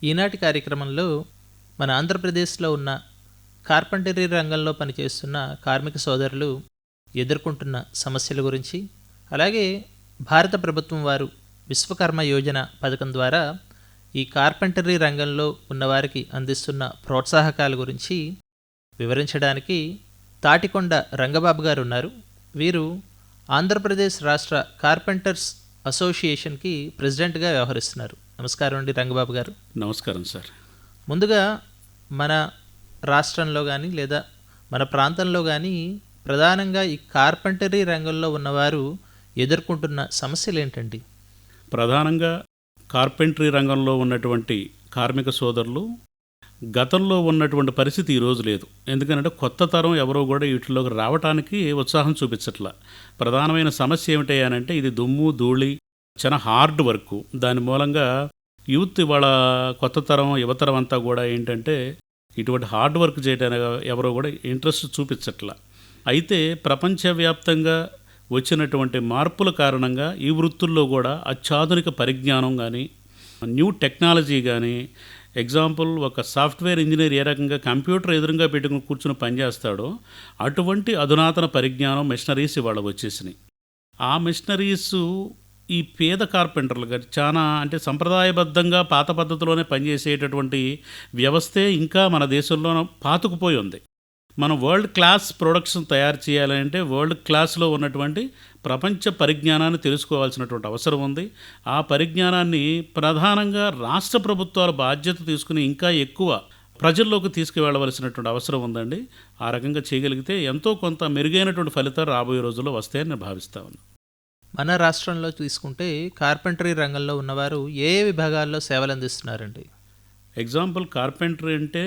ఈనాటి కార్యక్రమంలో మన ఆంధ్రప్రదేశ్లో ఉన్న కార్పెంటరీ రంగంలో పనిచేస్తున్న కార్మిక సోదరులు ఎదుర్కొంటున్న సమస్యల గురించి, అలాగే భారత ప్రభుత్వం వారు విశ్వకర్మ యోజన పథకం ద్వారా ఈ కార్పెంటరీ రంగంలో ఉన్నవారికి అందిస్తున్న ప్రోత్సాహకాల గురించి వివరించడానికి తాటికొండ రంగబాబు గారు ఉన్నారు. వీరు ఆంధ్రప్రదేశ్ రాష్ట్ర కార్పెంటర్స్ అసోసియేషన్కి ప్రెసిడెంట్గా వ్యవహరిస్తున్నారు. నమస్కారం అండి రంగబాబు గారు. నమస్కారం సార్. ముందుగా మన రాష్ట్రంలో కానీ లేదా మన ప్రాంతంలో కానీ ప్రధానంగా ఈ కార్పెంటరీ రంగంలో ఉన్నవారు ఎదుర్కొంటున్న సమస్యలు ఏంటండి? ప్రధానంగా కార్పెంటరీ రంగంలో ఉన్నటువంటి కార్మిక సోదరులు గతంలో ఉన్నటువంటి పరిస్థితి ఈరోజు లేదు. ఎందుకంటే కొత్త తరం ఎవరో కూడా వీటిలోకి రావడానికి ఉత్సాహం చూపించట్లా. ప్రధానమైన సమస్య ఏమిటి అంటే ఇది దుమ్ము ధూళి, చాలా హార్డ్ వర్క్. దాని మూలంగా యూత్ ఇవాళ కొత్త తరం యువతరం అంతా కూడా ఏంటంటే ఇటువంటి హార్డ్ వర్క్ చేయడానికి ఎవరో కూడా ఇంట్రెస్ట్ చూపించట్లా. అయితే ప్రపంచవ్యాప్తంగా వచ్చినటువంటి మార్పుల కారణంగా ఈ వృత్తుల్లో కూడా అత్యాధునిక పరిజ్ఞానం కానీ, న్యూ టెక్నాలజీ కానీ, ఎగ్జాంపుల్ ఒక సాఫ్ట్వేర్ ఇంజనీర్ ఏ రకంగా కంప్యూటర్ ఎదురుగా పెట్టుకుని కూర్చుని పనిచేస్తాడో అటువంటి అధునాతన పరిజ్ఞానం మెషినరీస్ ఇవాళ వచ్చేసినాయి. ఆ మెషినరీస్ ఈ పేద కార్పెంటర్లు గారు చాలా అంటే సంప్రదాయబద్ధంగా పాత పద్ధతిలోనే పనిచేసేటటువంటి వ్యవస్థే ఇంకా మన దేశంలో పాతుకుపోయి ఉంది. మనం వరల్డ్ క్లాస్ ప్రొడక్ట్స్ తయారు చేయాలంటే వరల్డ్ క్లాస్లో ఉన్నటువంటి ప్రపంచ పరిజ్ఞానాన్ని తెలుసుకోవాల్సినటువంటి అవసరం ఉంది. ఆ పరిజ్ఞానాన్ని ప్రధానంగా రాష్ట్ర ప్రభుత్వాలు బాధ్యత తీసుకుని ఇంకా ఎక్కువ ప్రజల్లోకి తీసుకువెళ్ళవలసినటువంటి అవసరం ఉందండి. ఆ రకంగా చేయగలిగితే ఎంతో కొంత మెరుగైనటువంటి ఫలితాలు రాబోయే రోజుల్లో వస్తాయని నేను భావిస్తా ఉన్నాను. మన రాష్ట్రంలో తీసుకుంటే కార్పెంటరీ రంగంలో ఉన్నవారు ఏ ఏ విభాగాల్లో సేవలు అందిస్తున్నారండి? ఎగ్జాంపుల్ కార్పెంటరీ అంటే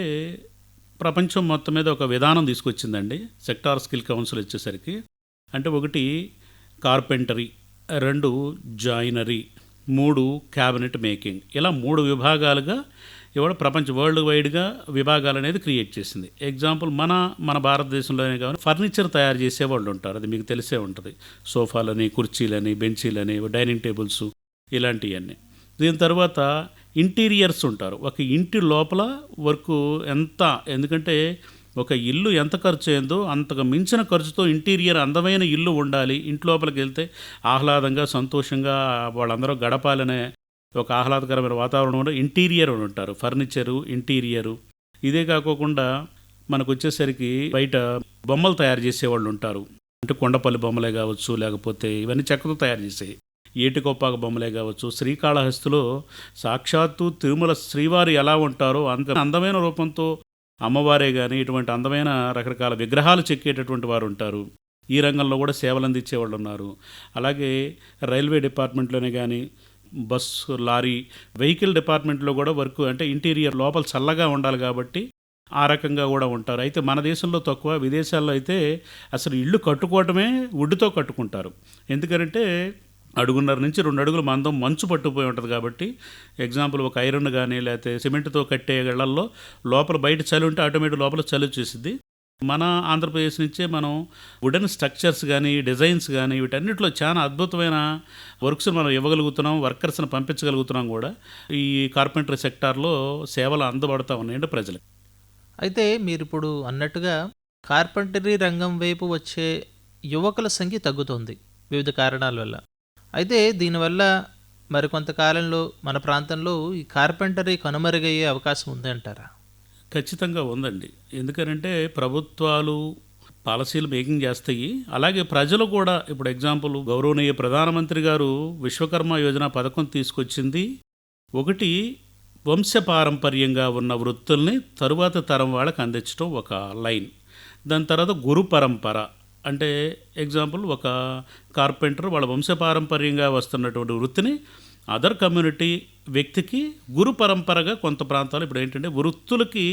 ప్రపంచం మొత్తం మీద ఒక విధానం తీసుకొచ్చిందండి. సెక్టార్ స్కిల్ కౌన్సిల్ వచ్చేసరికి అంటే 1 కార్పెంటరీ, 2 జాయినరీ, 3 క్యాబినెట్ మేకింగ్, ఇలా 3 విభాగాలుగా ఇవాళ ప్రపంచ వరల్డ్ వైడ్గా విభాగాలు అనేది క్రియేట్ చేసింది. ఎగ్జాంపుల్ మన భారతదేశంలోనే కావాలి ఫర్నిచర్ తయారు చేసే వాళ్ళు ఉంటారు. అది మీకు తెలిసే ఉంటుంది. సోఫాలని, కుర్చీలని, బెంచీలని, డైనింగ్ టేబుల్స్ ఇలాంటివన్నీ. దీని తర్వాత ఇంటీరియర్స్ ఉంటారు. ఒక ఇంటి లోపల వర్క్ ఎందుకంటే ఒక ఇల్లు ఎంత ఖర్చు అయిందో అంతకు మించిన ఖర్చుతో ఇంటీరియర్ అందమైన ఇల్లు ఉండాలి. ఇంటి లోపలికి వెళ్తే ఆహ్లాదంగా సంతోషంగా వాళ్ళందరూ గడపాలనే ఒక ఆహ్లాదకరమైన వాతావరణంలో ఇంటీరియర్ అని ఉంటారు. Furniture, interior. ఇదే కాకోకుండా మనకు వచ్చేసరికి బయట బొమ్మలు తయారు చేసేవాళ్ళు ఉంటారు. అంటే కొండపల్లి బొమ్మలే కావచ్చు, లేకపోతే ఇవన్నీ చెక్కతో తయారు చేసేవి ఏటికొప్పాక బొమ్మలే కావచ్చు. శ్రీకాళహస్తిలో సాక్షాత్తు తిరుమల శ్రీవారు ఎలా ఉంటారో అంత అందమైన రూపంతో అమ్మవారే కానీ ఇటువంటి అందమైన రకరకాల విగ్రహాలు చెక్కేటటువంటి వారు ఉంటారు. ఈ రంగంలో కూడా సేవలు అందించే వాళ్ళు ఉన్నారు. అలాగే రైల్వే డిపార్ట్మెంట్లోనే కానీ బస్సు, లారీ, వెహికల్ డిపార్ట్మెంట్లో కూడా వర్క్ అంటే ఇంటీరియర్ లోపల చల్లగా ఉండాలి కాబట్టి ఆ రకంగా కూడా ఉంటారు. అయితే మన దేశంలో తక్కువ, విదేశాల్లో అయితే అసలు ఇల్లు కట్టుకోవటమే వుడ్తో కట్టుకుంటారు. ఎందుకంటే 1.5 నుంచి 2 అడుగుల మందం మంచు పట్టుకుపోయి ఉంటుంది కాబట్టి. ఎగ్జాంపుల్ ఒక ఐరన్ కానీ లేకపోతే సిమెంట్తో కట్టే గళ్ళల్లో లోపల బయట చలి ఉంటే ఆటోమేటిక్ లోపల చలి వచ్చేసింది. మన ఆంధ్రప్రదేశ్ నుంచే మనం వుడెన్ స్ట్రక్చర్స్ కానీ, డిజైన్స్ కానీ వీటన్నిటిలో చాలా అద్భుతమైన వర్క్స్ మనం ఇవ్వగలుగుతున్నాం, వర్కర్స్ని పంపించగలుగుతున్నాం కూడా. ఈ కార్పెంటరీ సెక్టార్లో సేవలు అందుబడతా ఉన్నాయండి ప్రజలకు. అయితే మీరు ఇప్పుడు అన్నట్టుగా కార్పెంటరీ రంగం వైపు వచ్చే యువకుల సంఖ్య తగ్గుతుంది వివిధ కారణాల వల్ల. అయితే దీనివల్ల మరికొంతకాలంలో మన ప్రాంతంలో ఈ కార్పెంటరీ కనుమరుగయ్యే అవకాశం ఉంది అంటారా? ఖచ్చితంగా ఉందండి. ఎందుకంటే ప్రభుత్వాలు పాలసీలు మేకింగ్ చేస్తాయి. అలాగే ప్రజలు కూడా ఇప్పుడు ఎగ్జాంపుల్ గౌరవనీయ ప్రధానమంత్రి గారు విశ్వకర్మ యోజన పథకం తీసుకొచ్చింది. 1 వంశపారంపర్యంగా ఉన్న వృత్తుల్ని తరువాత తరం వాళ్ళకి అందించడం ఒక లైన్. దాని తర్వాత గురు పరంపర అంటే ఎగ్జాంపుల్ ఒక కార్పెంటర్ వాళ్ళ వంశపారంపర్యంగా వస్తున్నటువంటి వృత్తిని అదర్ కమ్యూనిటీ వ్యక్తికి గురు పరంపరగా కొంత ప్రాంతాలు ఇప్పుడు ఏంటంటే వృత్తులకి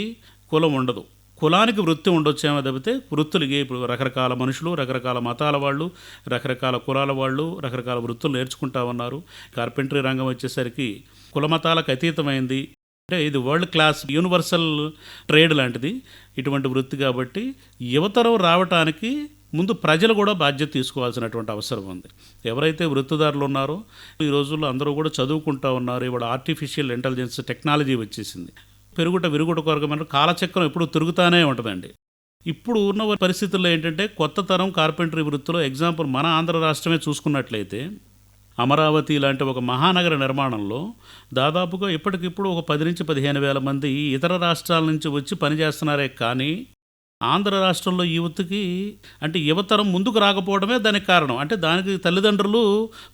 కులం ఉండదు. కులానికి వృత్తి ఉండొచ్చేమో తప్పితే వృత్తులకి ఇప్పుడు రకరకాల మనుషులు, రకరకాల మతాల వాళ్ళు, రకరకాల కులాల వాళ్ళు రకరకాల వృత్తులు నేర్చుకుంటా ఉన్నారు. కార్పెంటరీ రంగం వచ్చేసరికి కుల మతాలకు అతీతమైంది. అంటే ఇది వరల్డ్ క్లాస్ యూనివర్సల్ ట్రేడ్ లాంటిది ఇటువంటి వృత్తి కాబట్టి యువతరం రావటానికి ముందు ప్రజలు కూడా బాధ్యత తీసుకోవాల్సినటువంటి అవసరం ఉంది. ఎవరైతే వృత్తిదారులు ఉన్నారో ఈ రోజుల్లో అందరూ కూడా చదువుకుంటూ ఉన్నారు. ఇవాళ ఆర్టిఫిషియల్ ఇంటెలిజెన్స్ టెక్నాలజీ వచ్చేసింది. విరుగుట కొరకమైన కాలచక్రం ఎప్పుడు తిరుగుతూనే ఉంటుందండి. ఇప్పుడు ఉన్న పరిస్థితుల్లో ఏంటంటే కొత్త తరం కార్పెంటరీ వృత్తిలో ఎగ్జాంపుల్ మన ఆంధ్ర రాష్ట్రమే చూసుకున్నట్లయితే అమరావతి లాంటి ఒక మహానగర నిర్మాణంలో దాదాపుగా ఇప్పటికిప్పుడు ఒక 10 నుంచి 15,000 మంది ఇతర రాష్ట్రాల నుంచి వచ్చి పనిచేస్తున్నారే కానీ ఆంధ్ర రాష్ట్రంలో యువతరం ముందుకు రాకపోవడమే దానికి కారణం. అంటే దానికి తల్లిదండ్రులు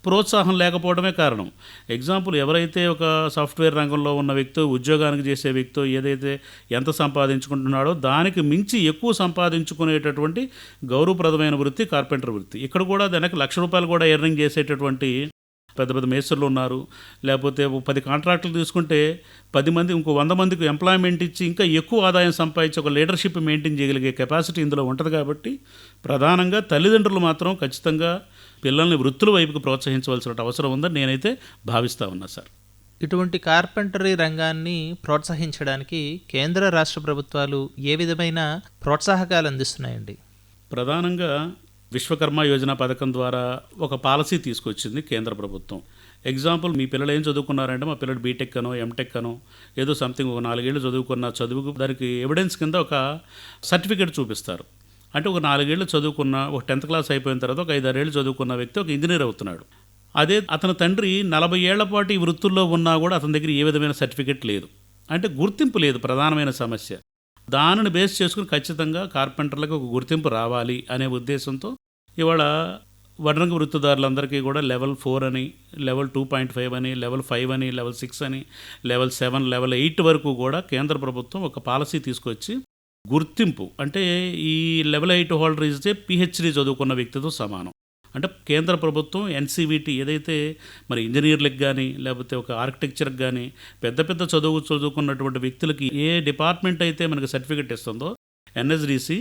ప్రోత్సాహం లేకపోవడమే కారణం. ఎగ్జాంపుల్ ఎవరైతే ఒక సాఫ్ట్వేర్ రంగంలో ఉన్న వ్యక్తో ఉద్యోగానికి చేసే వ్యక్తో ఏదైతే ఎంత సంపాదించుకుంటున్నాడో దానికి మించి ఎక్కువ సంపాదించుకునేటటువంటి గౌరవప్రదమైన వృత్తి కార్పెంటర్ వృత్తి. ఇక్కడ కూడా దానికి ₹1,00,000 కూడా ఎర్నింగ్ చేసేటటువంటి పెద్ద పెద్ద మేస్త్రులు ఉన్నారు. లేకపోతే 10 కాంట్రాక్టులు తీసుకుంటే 10 మంది ఇంకో 100 మందికి ఎంప్లాయ్మెంట్ ఇచ్చి ఇంకా ఎక్కువ ఆదాయం సంపాదించి ఒక లీడర్షిప్ మెయింటైన్ చేయగలిగే కెపాసిటీ ఇందులో ఉంటుంది. కాబట్టి ప్రధానంగా తల్లిదండ్రులు మాత్రం ఖచ్చితంగా పిల్లల్ని వృత్తుల వైపుకు ప్రోత్సహించవలసిన అవసరం ఉందని నేనైతే భావిస్తూ ఉన్నా సార్. ఇటువంటి కార్పెంటరీ రంగాన్ని ప్రోత్సహించడానికి కేంద్ర రాష్ట్ర ప్రభుత్వాలు ఏ విధమైన ప్రోత్సాహకాలు అందిస్తున్నాయండి? ప్రధానంగా విశ్వకర్మ యోజన పథకం ద్వారా ఒక పాలసీ తీసుకొచ్చింది కేంద్ర ప్రభుత్వం. ఎగ్జాంపుల్ మీ పిల్లలు ఏం చదువుకున్నారంటే మా పిల్లలు బీటెక్ అనో ఎంటెక్ అనో ఏదో సంథింగ్ ఒక 4 ఏళ్ళు చదువుకున్న చదువుకు దానికి ఎవిడెన్స్ కింద ఒక సర్టిఫికేట్ చూపిస్తారు. అంటే ఒక 4 ఏళ్ళు చదువుకున్న ఒక 10th క్లాస్ అయిపోయిన తర్వాత ఒక 5-6 ఏళ్ళు చదువుకున్న వ్యక్తి ఒక ఇంజనీర్ అవుతున్నాడు. అదే అతని తండ్రి 40 ఏళ్ల పాటు ఈ వృత్తుల్లో ఉన్నా కూడా అతని దగ్గర ఏ విధమైన సర్టిఫికేట్ లేదు. అంటే గుర్తింపు లేదు, ప్రధానమైన సమస్య. దానిని బేస్ చేసుకుని ఖచ్చితంగా కార్పెంటర్లకు ఒక గుర్తింపు రావాలి అనే ఉద్దేశంతో ఇవాళ వడ్రంగి వృత్తిదారులందరికీ కూడా లెవెల్ 4 అని, లెవెల్ 2.5 అని, లెవెల్ 5 అని, లెవెల్ 6 అని, లెవెల్ 7, లెవెల్ 8 వరకు కూడా కేంద్ర ప్రభుత్వం ఒక పాలసీ తీసుకొచ్చి గుర్తింపు అంటే ఈ లెవెల్ 8 హోల్డర్ ఇస్తే పిహెచ్డి చదువుకున్న వ్యక్తితో సమానం. అంటే కేంద్ర ప్రభుత్వం ఎన్సీవీటీ ఏదైతే మరి ఇంజనీర్లకు కానీ లేకపోతే ఒక ఆర్కిటెక్చర్కి కానీ పెద్ద పెద్ద చదువుకున్నటువంటి వ్యక్తులకి ఏ డిపార్ట్మెంట్ అయితే మనకి సర్టిఫికెట్ ఇస్తుందో ఎన్ఎస్డిసి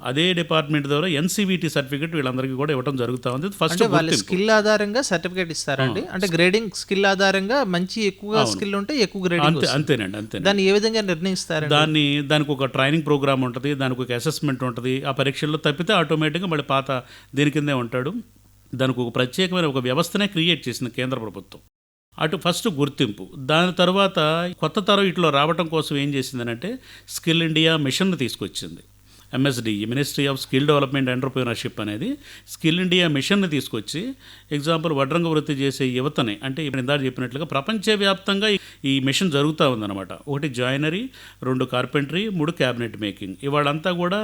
అదే డిపార్ట్మెంట్ ద్వారా ఎన్సీవీటీ సర్టిఫికెట్ వీళ్ళందరికీ కూడా ఇవ్వడం జరుగుతూ ఉంది. ఫస్ట్ వాళ్ళ స్కిల్ ఆధారంగా సర్టిఫికేట్ ఇస్తారండి. అంటే గ్రేడింగ్ స్కిల్ ఆధారంగా మంచి ఎక్కువగా స్కిల్ ఉంటే ఎక్కువ గ్రేడింగ్. అంతేనండి. దాన్ని ఏ విధంగా నిర్ణయిస్తారు? దానికి ఒక ట్రైనింగ్ ప్రోగ్రామ్ ఉంటుంది, దానికి ఒక అసెస్మెంట్ ఉంటుంది. ఆ పరీక్షల్లో తప్పితే ఆటోమేటిక్గా మళ్ళీ పాత దీని కిందే ఉంటాడు. దానికి ఒక ప్రత్యేకమైన ఒక వ్యవస్థనే క్రియేట్ చేసింది కేంద్ర ప్రభుత్వం. అటు ఫస్ట్ గుర్తింపు, దాని తర్వాత కొత్త తరం ఇట్లో రావడం కోసం ఏం చేసిందనంటే స్కిల్ ఇండియా మిషన్ను తీసుకొచ్చింది. MSDE ministry of skill development entrepreneurship అనేది స్కిల్ ఇండియా మిషన్ని తీసుకొచ్చి ఎగ్జాంపుల్ వడ్రంగ వృత్తి చేసే యువతని అంటే ఇప్పుడు ఇందాక చెప్పినట్లుగా ప్రపంచవ్యాప్తంగా ఈ మిషన్ జరుగుతూ ఉందన్నమాట. 1 జాయినరీ, 2 కార్పెంటరీ, 3 క్యాబినెట్ మేకింగ్. ఇవాళంతా కూడా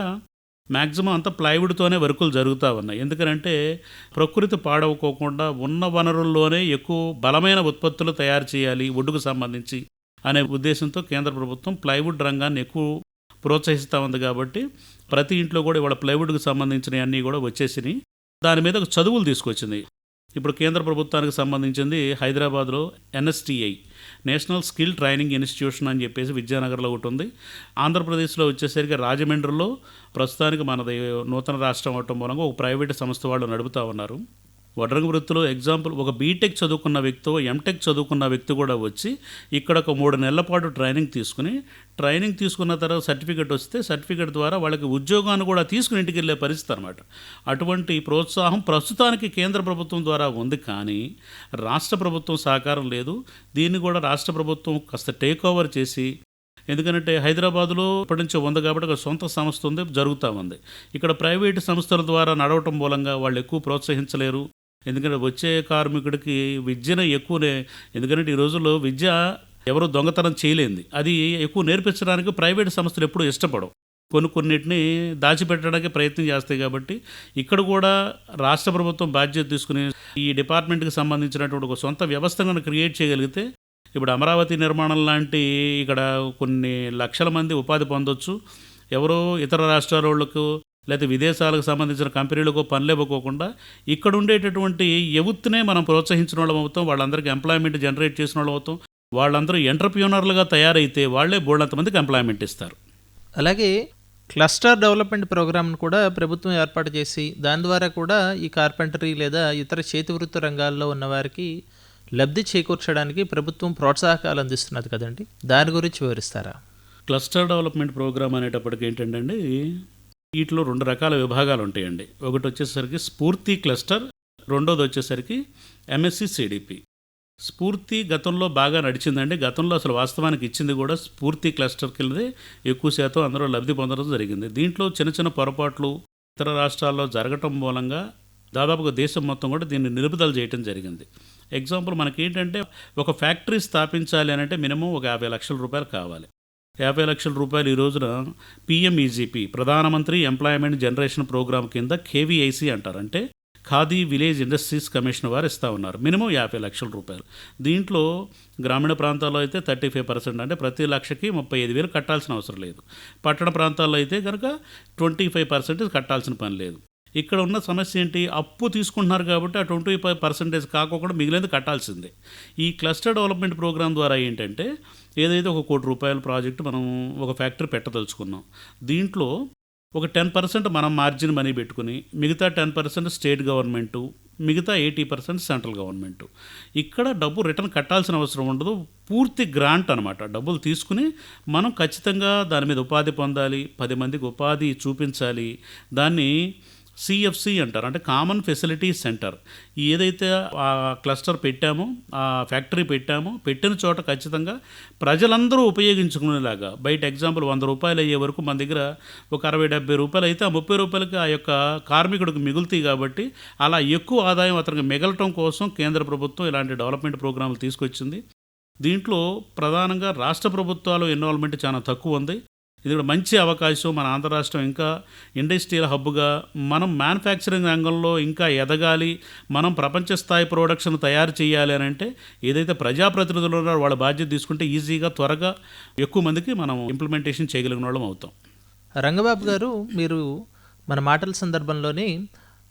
మ్యాక్సిమం అంతా ప్లైవుడ్తోనే వర్కులు జరుగుతూ ఉన్నాయి. ఎందుకంటే ప్రకృతి పాడవకోకుండా ఉన్న వనరుల్లోనే ఎక్కువ బలమైన ఉత్పత్తులు తయారు చేయాలి వుడ్కు సంబంధించి అనే ఉద్దేశంతో కేంద్ర ప్రభుత్వం ప్లైవుడ్ రంగాన్ని ఎక్కువ ప్రోత్సహిస్తూ ఉంది. కాబట్టి ప్రతి ఇంట్లో కూడా ఇవాళ ప్లైవుడ్కి సంబంధించినవి అన్నీ కూడా వచ్చేసినాయి. దాని మీద ఒక చదువులు తీసుకొచ్చింది. ఇప్పుడు కేంద్ర ప్రభుత్వానికి సంబంధించింది హైదరాబాద్లో NSTI national skill training institution అని చెప్పేసి విద్యానగర్లో ఒకటి ఉంది. ఆంధ్రప్రదేశ్లో వచ్చేసరికి రాజమండ్రిలో ప్రస్తుతానికి మనది నూతన రాష్ట్రం అవటం మూలంగా ఒక ప్రైవేట్ సంస్థ వాళ్ళు నడుపుతూ ఉన్నారు. వడ్రంగి వృత్తిలో ఎగ్జాంపుల్ ఒక బీటెక్ చదువుకున్న వ్యక్తి, ఎంటెక్ చదువుకున్న వ్యక్తి కూడా వచ్చి ఇక్కడ ఒక 3 నెలల పాటు ట్రైనింగ్ తీసుకున్న తర్వాత సర్టిఫికెట్ వస్తే సర్టిఫికెట్ ద్వారా వాళ్ళకి ఉద్యోగాన్ని కూడా తీసుకుని ఇంటికి వెళ్ళే పరిస్థితి అనమాట. అటువంటి ప్రోత్సాహం ప్రస్తుతానికి కేంద్ర ప్రభుత్వం ద్వారా ఉంది, కానీ రాష్ట్ర ప్రభుత్వం సహకారం లేదు. దీన్ని కూడా రాష్ట్ర ప్రభుత్వం కాస్త టేక్ ఓవర్ చేసి, ఎందుకంటే హైదరాబాద్లో ఇప్పటి నుంచి ఉంది కాబట్టి ఒక సొంత సంస్థ ఉంది, జరుగుతూ ఉంది. ఇక్కడ ప్రైవేటు సంస్థల ద్వారా నడవటం మూలంగా వాళ్ళు ఎక్కువ ప్రోత్సహించలేరు. ఎందుకంటే వచ్చే కార్మికుడికి విద్యను ఎక్కువనే, ఎందుకంటే ఈ రోజుల్లో విద్య ఎవరు దొంగతనం చేయలేంది, అది ఎక్కువ నేర్పించడానికి ప్రైవేటు సంస్థలు ఎప్పుడూ ఇష్టపడవు. కొన్నిటిని దాచిపెట్టడానికి ప్రయత్నం చేస్తాయి. కాబట్టి ఇక్కడ కూడా రాష్ట్ర ప్రభుత్వం బాధ్యత తీసుకుని ఈ డిపార్ట్మెంట్కి సంబంధించినటువంటి ఒక సొంత వ్యవస్థను క్రియేట్ చేయగలిగితే ఇప్పుడు అమరావతి నిర్మాణం లాంటి ఇక్కడ కొన్ని లక్షల మంది ఉపాధి పొందొచ్చు. ఎవరో ఇతర రాష్ట్రాల వాళ్ళకు లేదా విదేశాలకు సంబంధించిన కంపెనీలకు పనులు ఇవ్వకోకుండా ఇక్కడ ఉండేటటువంటి యువత్నే మనం ప్రోత్సహించిన వాళ్ళం అవుతాం. వాళ్ళందరికీ ఎంప్లాయ్మెంట్ జనరేట్ చేసిన వాళ్ళం అవుతాం. వాళ్ళందరూ ఎంటర్‌ప్రెన్యూర్లుగా తయారైతే వాళ్ళే బోల్డంత మందికి ఎంప్లాయ్మెంట్ ఇస్తారు. అలాగే క్లస్టర్ డెవలప్మెంట్ ప్రోగ్రామ్ను కూడా ప్రభుత్వం ఏర్పాటు చేసి దాని ద్వారా కూడా ఈ కార్పెంటరీ లేదా ఇతర చేతి వృత్తి రంగాల్లో ఉన్నవారికి లబ్ధి చేకూర్చడానికి ప్రభుత్వం ప్రోత్సాహకాలు అందిస్తున్నది కదండి, దాని గురించి వివరిస్తారా? క్లస్టర్ డెవలప్మెంట్ ప్రోగ్రామ్ అనేటప్పటికి ఏంటంటే వీటిలో 2 రకాల విభాగాలు ఉంటాయండి. ఒకటి వచ్చేసరికి స్ఫూర్తి క్లస్టర్, రెండోది వచ్చేసరికి ఎంఎస్సి సిడిపి. స్ఫూర్తి గతంలో బాగా నడిచిందండి. గతంలో అసలు వాస్తవానికి ఇచ్చింది కూడా స్ఫూర్తి క్లస్టర్ కిందే ఎక్కువ శాతం అందరూ లబ్ధి పొందడం జరిగింది. దీంట్లో చిన్న చిన్న పొరపాట్లు ఇతర రాష్ట్రాల్లో జరగటం మూలంగా దాదాపుగా దేశం మొత్తం కూడా దీన్ని నిలుపుదల చేయటం జరిగింది. ఎగ్జాంపుల్ మనకేంటంటే ఒక ఫ్యాక్టరీ స్థాపించాలి అని అంటే మినిమం ఒక 50 లక్షల రూపాయలు కావాలి. 50 లక్షల రూపాయలు ఈ రోజున పిఎంఈజీపీ, ప్రధానమంత్రి ఎంప్లాయ్మెంట్ జనరేషన్ ప్రోగ్రామ్ కింద కేవీఐసి అంటారు. అంటే ఖాదీ విలేజ్ ఇండస్ట్రీస్ కమిషన్ వారు ఇస్తూ ఉన్నారు. మినిమం 50 లక్షల రూపాయలు. దీంట్లో గ్రామీణ ప్రాంతాల్లో అయితే 35%, అంటే ప్రతి లక్షకి 35,000 కట్టాల్సిన అవసరం లేదు. పట్టణ ప్రాంతాల్లో అయితే కనుక 25% కట్టాల్సిన పని లేదు. ఇక్కడ ఉన్న సమస్య ఏంటి, అప్పు తీసుకుంటున్నారు కాబట్టి ఆ 25% కాకుండా మిగిలినది కట్టాల్సిందే. ఈ క్లస్టర్ డెవలప్మెంట్ ప్రోగ్రామ్ ద్వారా ఏంటంటే ఏదైతే ఒక ₹1,00,00,000 ప్రాజెక్టు మనం ఒక ఫ్యాక్టరీ పెట్టదలుచుకున్నాం, దీంట్లో ఒక 10% మనం మార్జిన్ మనీ పెట్టుకుని మిగతా 10% స్టేట్ గవర్నమెంటు, మిగతా 80% సెంట్రల్ గవర్నమెంటు. ఇక్కడ డబ్బు రిటర్న్ కట్టాల్సిన అవసరం ఉండదు. పూర్తి గ్రాంట్ అనమాట. డబ్బులు తీసుకుని మనం ఖచ్చితంగా దాని మీద ఉపాధి పొందాలి, 10 మందికి ఉపాధి చూపించాలి. దాన్ని సిఎఫ్సి అంటారు, అంటే కామన్ ఫెసిలిటీ సెంటర్. ఏదైతే ఆ క్లస్టర్ పెట్టామో, ఆ ఫ్యాక్టరీ పెట్టామో, పెట్టిన చోట ఖచ్చితంగా ప్రజలందరూ ఉపయోగించుకునేలాగా, బయట ఎగ్జాంపుల్ ₹100 అయ్యే వరకు మన దగ్గర ఒక ₹60-70 అయితే ఆ ₹30 ఆ యొక్క కార్మికుడికి మిగులుతాయి. కాబట్టి అలా ఎక్కువ ఆదాయం అతనికి మిగలటం కోసం కేంద్ర ప్రభుత్వం ఇలాంటి డెవలప్మెంట్ ప్రోగ్రాంలు తీసుకొచ్చింది. దీంట్లో ప్రధానంగా రాష్ట్ర ప్రభుత్వాలు ఇన్వాల్వ్మెంట్ చాలా తక్కువ ఉంది. ఇది కూడా మంచి అవకాశం. మన ఆంధ్ర రాష్ట్రం ఇంకా ఇండస్ట్రియల్ హబ్గా, మనం మ్యానుఫ్యాక్చరింగ్ రంగంలో ఇంకా ఎదగాలి, మనం ప్రపంచ స్థాయి ప్రొడక్షన్ తయారు చేయాలి అని అంటే ఏదైతే ప్రజాప్రతినిధులు ఉన్నారో వాళ్ళ బాధ్యత తీసుకుంటే ఈజీగా, త్వరగా ఎక్కువ మందికి మనం ఇంప్లిమెంటేషన్ చేయగలిగిన వాళ్ళం అవుతాం. రంగబాబు గారు, మీరు మన మాటల సందర్భంలోనే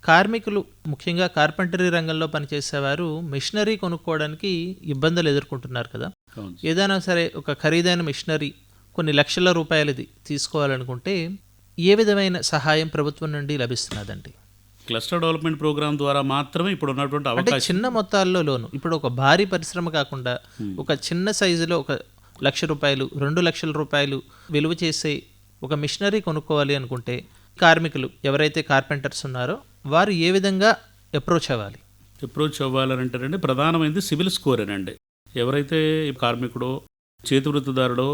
కార్మికులు, ముఖ్యంగా కార్పెంటరీ రంగంలో పనిచేసేవారు మిషనరీ కొనుక్కోవడానికి ఇబ్బందులు ఎదుర్కొంటున్నారు కదా. అవును. ఏదైనా సరే ఒక ఖరీదైన మిషనరీ కొన్ని లక్షల రూపాయలది తీసుకోవాలనుకుంటే ఏ విధమైన సహాయం ప్రభుత్వం నుండి లభిస్తున్నదండి? క్లస్టర్ డెవలప్మెంట్ ప్రోగ్రామ్ ద్వారా మాత్రమే ఇప్పుడు ఉన్నటువంటి అంటే అవకాశం. చిన్న మొత్తాల్లో లోను, ఇప్పుడు ఒక భారీ పరిశ్రమ కాకుండా ఒక చిన్న సైజులో ఒక ₹1,00,000, ₹2,00,000 విలువ చేసే ఒక మిషనరీ కొనుక్కోవాలి అనుకుంటే కార్మికులు ఎవరైతే కార్పెంటర్స్ ఉన్నారో వారు ఏ విధంగా అప్రోచ్ అవ్వాలంటారంటే ప్రధానమైనది సివిల్ స్కోరేనండి. ఎవరైతే కార్మికుడో చేతి వృత్తిదారుడో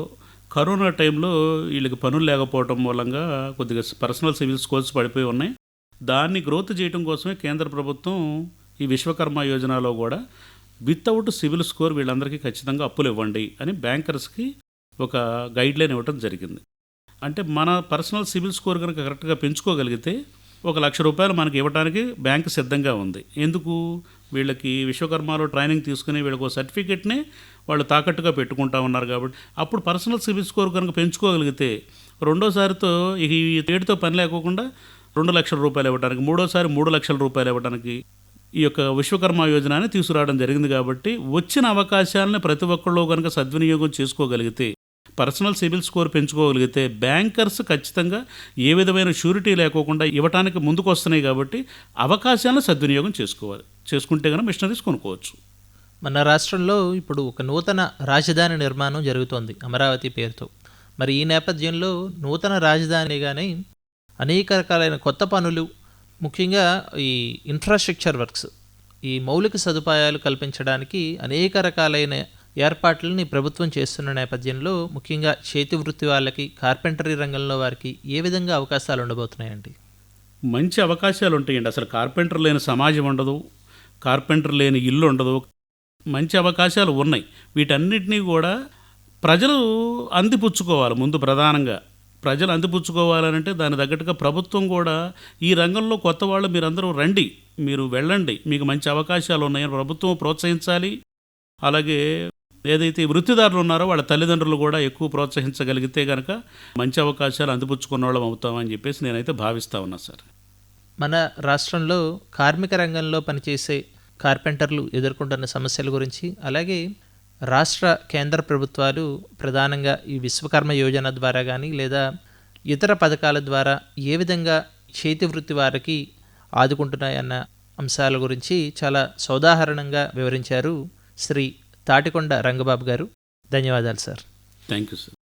కరోనా టైంలో వీళ్ళకి పనులు లేకపోవడం మూలంగా కొద్దిగా పర్సనల్ సివిల్ స్కోర్స్ పడిపోయి ఉన్నాయి. దాన్ని గ్రోత్ చేయడం కోసమే కేంద్ర ప్రభుత్వం ఈ విశ్వకర్మ యోజనలో కూడా వితౌట్ సివిల్ స్కోర్ వీళ్ళందరికీ ఖచ్చితంగా అప్పులు ఇవ్వండి అని బ్యాంకర్స్కి ఒక గైడ్లైన్ ఇవ్వడం జరిగింది. అంటే మన పర్సనల్ సివిల్ స్కోర్ కనుక కరెక్ట్గా పెంచుకోగలిగితే ₹1,00,000 మనకి ఇవ్వడానికి బ్యాంకు సిద్ధంగా ఉంది. ఎందుకు, వీళ్ళకి విశ్వకర్మలో ట్రైనింగ్ తీసుకుని వీళ్ళకి సర్టిఫికెట్ని వాళ్ళు తాకట్టుగా పెట్టుకుంటా ఉన్నారు. కాబట్టి అప్పుడు పర్సనల్ సివిల్ స్కోర్ కనుక పెంచుకోగలిగితే రెండోసారితో ఈ ఏడుతో పని లేకోకుండా ₹2,00,000 ఇవ్వడానికి, మూడోసారి ₹3,00,000 ఇవ్వడానికి ఈ యొక్క విశ్వకర్మ యోజనని తీసుకురావడం జరిగింది. కాబట్టి వచ్చిన అవకాశాలను ప్రతి ఒక్కళ్ళు కనుక సద్వినియోగం చేసుకోగలిగితే, పర్సనల్ సివిల్ స్కోర్ పెంచుకోగలిగితే బ్యాంకర్స్ ఖచ్చితంగా ఏ విధమైన షూరిటీ లేకోకుండా ఇవ్వడానికి ముందుకు వస్తున్నాయి. కాబట్టి అవకాశాలను సద్వినియోగం చేసుకుంటే కనుక మిషనరీస్ కొనుక్కోవచ్చు. మన రాష్ట్రంలో ఇప్పుడు ఒక నూతన రాజధాని నిర్మాణం జరుగుతోంది అమరావతి పేరుతో. మరి ఈ నేపథ్యంలో నూతన రాజధానిగానే అనేక రకాలైన కొత్త పనులు, ముఖ్యంగా ఈ ఇన్ఫ్రాస్ట్రక్చర్ వర్క్స్, ఈ మౌలిక సదుపాయాలు కల్పించడానికి అనేక రకాలైన ఏర్పాట్లని ప్రభుత్వం చేస్తున్న నేపథ్యంలో ముఖ్యంగా చేతి వృత్తి వాళ్ళకి, కార్పెంటరీ రంగంలో వారికి ఏ విధంగా అవకాశాలు ఉండబోతున్నాయండి? మంచి అవకాశాలు ఉంటాయండి. అసలు కార్పెంటర్ లేని సమాజం ఉండదు, కార్పెంటర్ లేని ఇల్లు ఉండదు. మంచి అవకాశాలు ఉన్నాయి. వీటన్నిటినీ కూడా ప్రజలు అందిపుచ్చుకోవాలి. ముందు ప్రధానంగా ప్రజలు అందిపుచ్చుకోవాలంటే దాని తగ్గట్టుగా ప్రభుత్వం కూడా ఈ రంగంలో కొత్త వాళ్ళు మీరందరూ రండి, మీరు వెళ్ళండి, మీకు మంచి అవకాశాలు ఉన్నాయని ప్రభుత్వం ప్రోత్సహించాలి. అలాగే ఏదైతే వృత్తిదారులు ఉన్నారో వాళ్ళ తల్లిదండ్రులు కూడా ఎక్కువ ప్రోత్సహించగలిగితే కనుక మంచి అవకాశాలు అందిపుచ్చుకున్న వాళ్ళం అవుతామని చెప్పేసి నేనైతే భావిస్తూ ఉన్నా సార్. మన రాష్ట్రంలో కార్మిక రంగంలో పనిచేసే కార్పెంటర్లు ఎదుర్కొంటున్న సమస్యల గురించి, అలాగే రాష్ట్ర కేంద్ర ప్రభుత్వాలు ప్రధానంగా ఈ విశ్వకర్మ యోజన ద్వారా కానీ లేదా ఇతర పథకాల ద్వారా ఏ విధంగా చేతి వృత్తి వారికి ఆదుకుంటున్నాయన్న అంశాల గురించి చాలా సౌదాహరణంగా వివరించారు శ్రీ తాటికొండ రంగబాబు గారు. ధన్యవాదాలు సార్. Thank you sir.